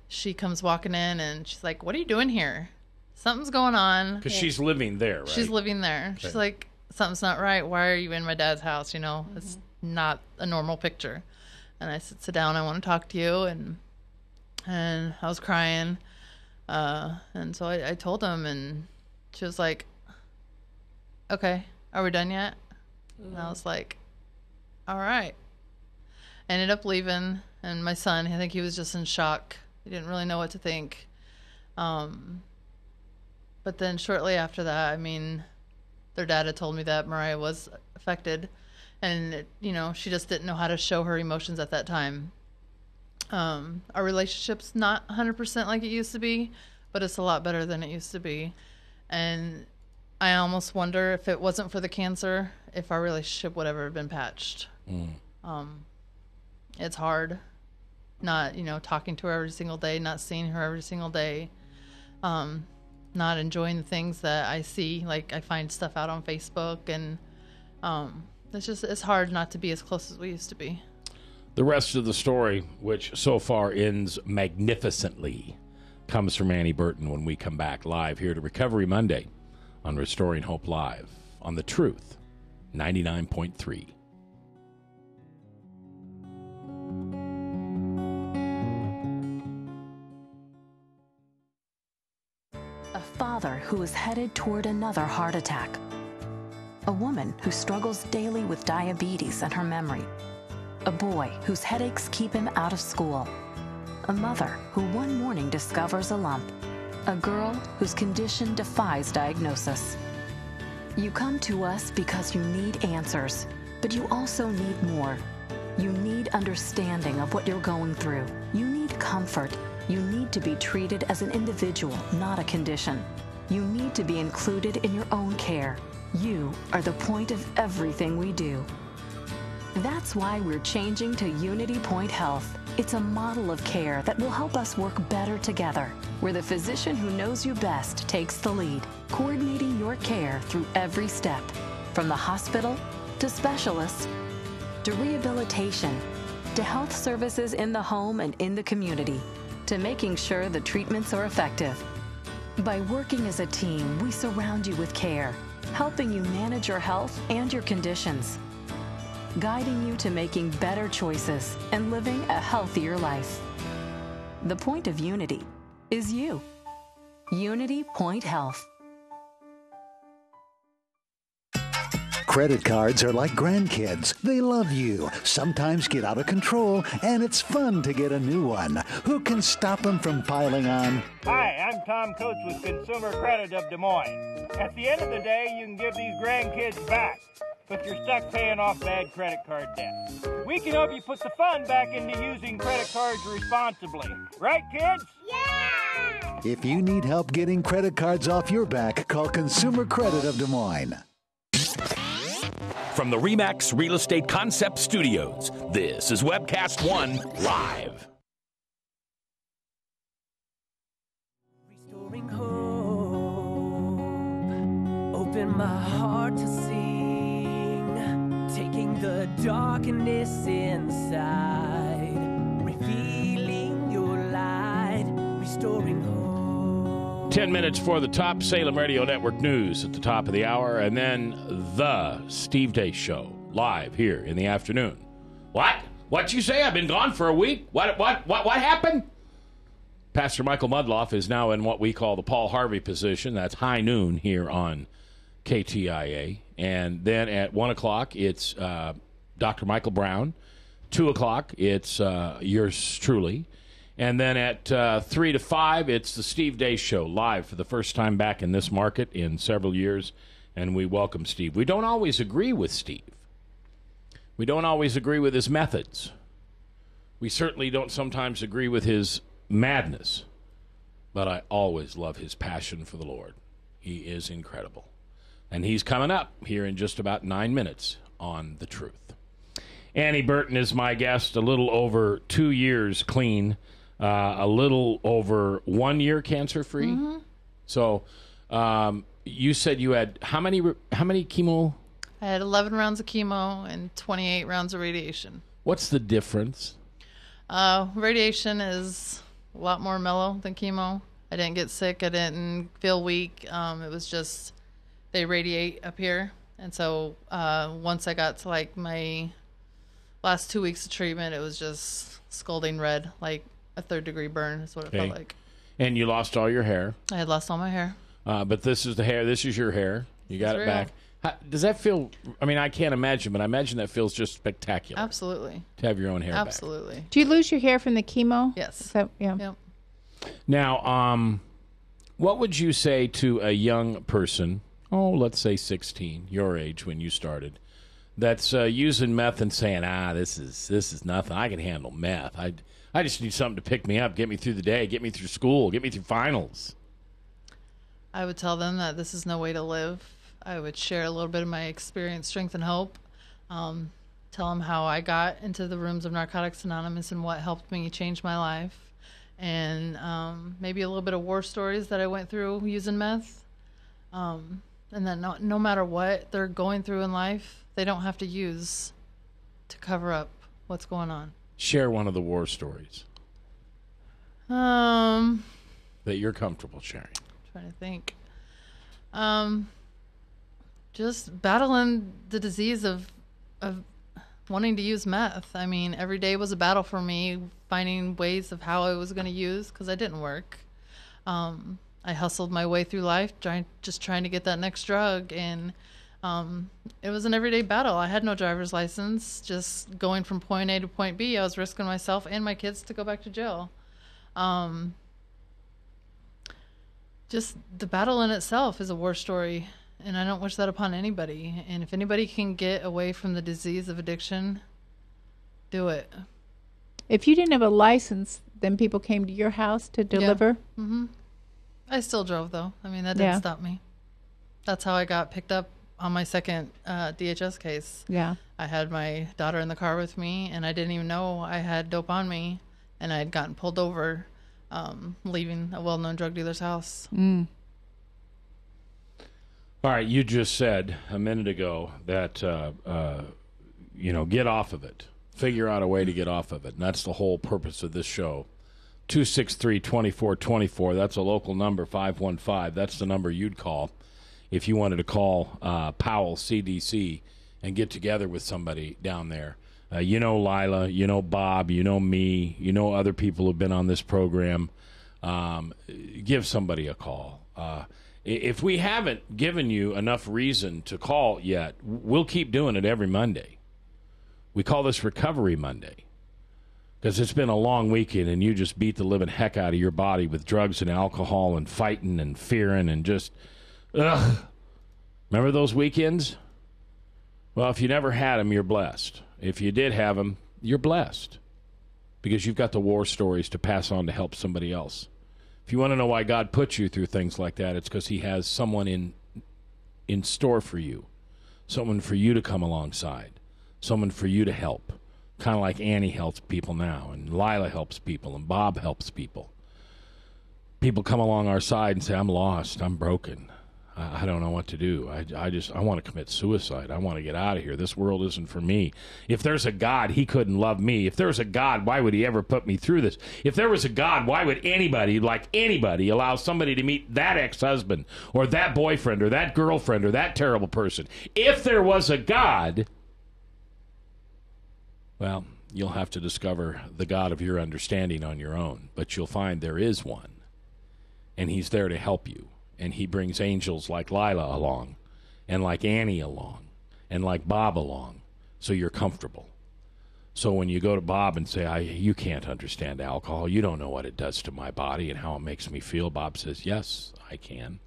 she comes walking in and she's like, what are you doing here? Something's going on. Because she's living there, right? She's living there. Okay. She's like, something's not right. Why are you in my dad's house? It's not a normal picture. And I said, sit down. I want to talk to you. And I was crying. And so I told him, and she was like, okay, are we done yet? And I was like, all right. I ended up leaving, and my son, I think he was just in shock. He didn't really know what to think. But then shortly after that, their dad had told me that Mariah was affected, and she just didn't know how to show her emotions at that time. Our relationship's not 100% like it used to be, but it's a lot better than it used to be. And I almost wonder, if it wasn't for the cancer, if our relationship would ever have been patched. It's hard not, talking to her every single day, not seeing her every single day, not enjoying the things that I see. Like, I find stuff out on Facebook, and it's hard not to be as close as we used to be. The rest of the story, which so far ends magnificently, comes from Annie Burton when we come back live here to Recovery Monday on Restoring Hope Live on The Truth 99.3. A father who is headed toward another heart attack. A woman who struggles daily with diabetes and her memory. A boy whose headaches keep him out of school. A mother who one morning discovers a lump. A girl whose condition defies diagnosis. You come to us because you need answers, but you also need more. You need understanding of what you're going through. You need comfort. You need to be treated as an individual, not a condition. You need to be included in your own care. You are the point of everything we do. That's why we're changing to Unity Point Health. It's a model of care that will help us work better together, where the physician who knows you best takes the lead, coordinating your care through every step, from the hospital to specialists to rehabilitation to health services in the home and in the community, to making sure the treatments are effective. By working as a team, we surround you with care, helping you manage your health and your conditions, guiding you to making better choices and living a healthier life. The point of Unity is you. Unity Point Health. Credit cards are like grandkids. They love you, sometimes get out of control, and it's fun to get a new one. Who can stop them from piling on? Hi, I'm Tom Coates with Consumer Credit of Des Moines. At the end of the day, you can give these grandkids back, but you're stuck paying off bad credit card debt. We can help you put the fun back into using credit cards responsibly. Right, kids? Yeah! If you need help getting credit cards off your back, call Consumer Credit of Des Moines. From the RE/MAX Real Estate Concept Studios, this is Webcast One Live. Restoring hope, open my heart to sing, taking the darkness inside, revealing your light, restoring hope. 10 minutes for the top Salem Radio Network news at the top of the hour, and then the Steve Day Show live here in the afternoon. What? What'd you say? I've been gone for a week? What happened? Pastor Michael Mudloff is now in what we call the Paul Harvey position. That's high noon here on KTIA. And then at 1 o'clock, it's Dr. Michael Brown. 2 o'clock, it's yours truly. And then at 3 to 5, it's the Steve Day Show, live for the first time back in this market in several years. And we welcome Steve. We don't always agree with Steve. We don't always agree with his methods. We certainly don't sometimes agree with his madness. But I always love his passion for the Lord. He is incredible. And he's coming up here in just about 9 minutes on The Truth. Annie Burton is my guest, a little over 2 years clean. A little over 1 year cancer-free. Mm-hmm. So you said you had how many chemo? I had 11 rounds of chemo and 28 rounds of radiation. What's the difference? Radiation is a lot more mellow than chemo. I didn't get sick. I didn't feel weak. It was just they radiate up here. And so once I got to like my last 2 weeks of treatment, it was just scalding red, like a 3rd-degree burn is what it felt like. And you lost all your hair. I had lost all my hair. But this is the hair. This is your hair. You got it back. How, does that feel? I mean, I can't imagine, but I imagine that feels just spectacular. Absolutely. To have your own hair back. Absolutely. Do you lose your hair from the chemo? Yes. So, yeah. Yep. Now, what would you say to a young person, let's say 16, your age when you started, that's using meth and saying, this is nothing. I can handle meth. I just need something to pick me up, get me through the day, get me through school, get me through finals. I would tell them that this is no way to live. I would share a little bit of my experience, strength, and hope. Tell them how I got into the rooms of Narcotics Anonymous and what helped me change my life. And maybe a little bit of war stories that I went through using meth. And then no matter what they're going through in life, they don't have to use to cover up what's going on. Share one of the war stories. that you're comfortable sharing? I'm trying to think. Just battling the disease of wanting to use meth. I mean, every day was a battle for me, finding ways of how I was going to use, because I didn't work. I hustled my way through life, trying to get that next drug, and it was an everyday battle. I had no driver's license. Just going from point A to point B, I was risking myself and my kids to go back to jail. Just the battle in itself is a war story, and I don't wish that upon anybody. And if anybody can get away from the disease of addiction, do it. If you didn't have a license, then people came to your house to deliver? Yeah. Mm-hmm. I still drove, though. I mean, that didn't stop me. That's how I got picked up on my second DHS case. Yeah. I had my daughter in the car with me, and I didn't even know I had dope on me, and I had gotten pulled over leaving a well-known drug dealer's house. Mm. All right, you just said a minute ago that, get off of it. Figure out a way to get off of it, and that's the whole purpose of this show. 263-2424, that's a local number, 515. That's the number you'd call if you wanted to call Powell CDC and get together with somebody down there. Lila, Bob, me, other people who've been on this program. Give somebody a call. If we haven't given you enough reason to call yet, we'll keep doing it every Monday. We call this Recovery Monday because it's been a long weekend and you just beat the living heck out of your body with drugs and alcohol and fighting and fearing and just, ugh. Remember those weekends? Well, if you never had them, you're blessed. If you did have them, you're blessed because you've got the war stories to pass on to help somebody else. If you want to know why God puts you through things like that, it's because he has someone in store for you, someone for you to come alongside, someone for you to help, kind of like Annie helps people now, and Lila helps people, and Bob helps people. People come along our side and say, I'm lost, I'm broken. I don't know what to do. I want to commit suicide. I want to get out of here. This world isn't for me. If there's a God, he couldn't love me. If there's a God, why would he ever put me through this? If there was a God, why would anybody allow somebody to meet that ex-husband or that boyfriend or that girlfriend or that terrible person? If there was a God, well, you'll have to discover the God of your understanding on your own. But you'll find there is one, and he's there to help you. And he brings angels like Lila along, and like Annie along, and like Bob along, so you're comfortable. So when you go to Bob and say, you can't understand alcohol, you don't know what it does to my body and how it makes me feel, Bob says, yes, I can.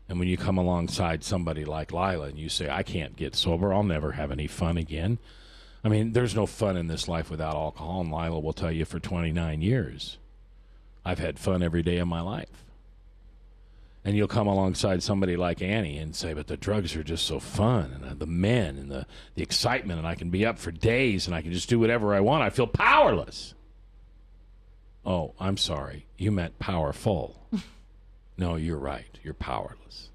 And when you come alongside somebody like Lila and you say, I can't get sober, I'll never have any fun again. I mean, there's no fun in this life without alcohol, and Lila will tell you for 29 years, I've had fun every day of my life. And you'll come alongside somebody like Annie and say, but the drugs are just so fun, and the men and the excitement, and I can be up for days, and I can just do whatever I want. I feel powerless. Oh, I'm sorry. You meant powerful. No, you're right. You're powerless.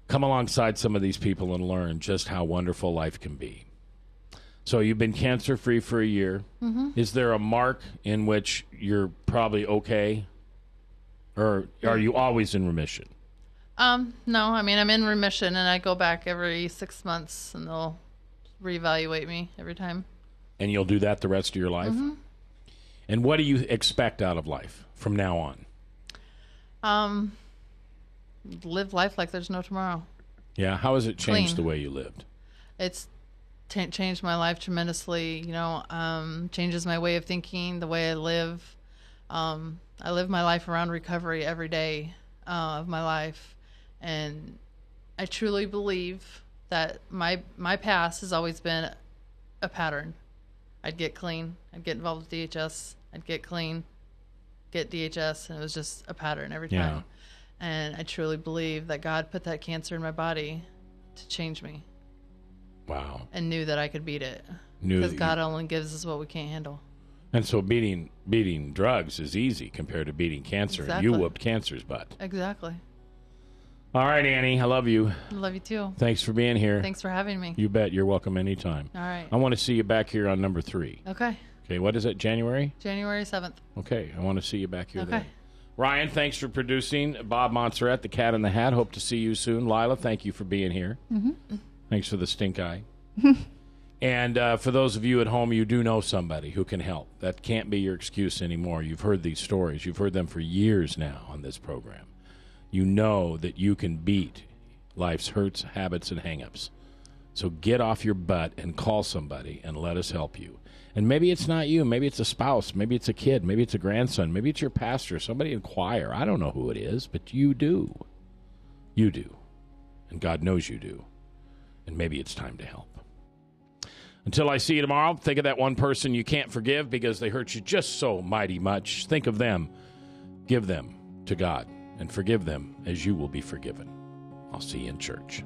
Come alongside some of these people and learn just how wonderful life can be. So you've been cancer-free for a year. Mm-hmm. Is there a mark in which you're probably okay? Or are you always in remission? No, I mean, I'm in remission, and I go back every 6 months, and they'll reevaluate me every time. And you'll do that the rest of your life? Mm-hmm. And what do you expect out of life from now on? Live life like there's no tomorrow. Yeah, how has it changed Clean. the way you lived? It's changed my life tremendously, changes my way of thinking, the way I live. I live my life around recovery every day of my life, and I truly believe that my past has always been a pattern. I'd get clean, I'd get involved with DHS, I'd get clean, get DHS, and it was just a pattern every time. Yeah. And I truly believe that God put that cancer in my body to change me. Wow. And knew that I could beat it. Because God only gives us what we can't handle. And so beating drugs is easy compared to beating cancer. Exactly. And you whooped cancer's butt. Exactly. All right, Annie, I love you. I love you too. Thanks for being here. Thanks for having me. You bet. You're welcome anytime. All right. I want to see you back here on number 3. Okay. Okay, what is it, January? January 7th. Okay, I want to see you back here then. Ryan, thanks for producing. Bob Montserrat, the Cat in the Hat. Hope to see you soon. Lila, thank you for being here. Mm-hmm. Thanks for the stink eye. And for those of you at home, you do know somebody who can help. That can't be your excuse anymore. You've heard these stories. You've heard them for years now on this program. You know that you can beat life's hurts, habits, and hang-ups. So get off your butt and call somebody and let us help you. And maybe it's not you. Maybe it's a spouse. Maybe it's a kid. Maybe it's a grandson. Maybe it's your pastor. Somebody in choir. I don't know who it is, but you do. You do. And God knows you do. And maybe it's time to help. Until I see you tomorrow, think of that one person you can't forgive because they hurt you just so mighty much. Think of them. Give them to God and forgive them as you will be forgiven. I'll see you in church.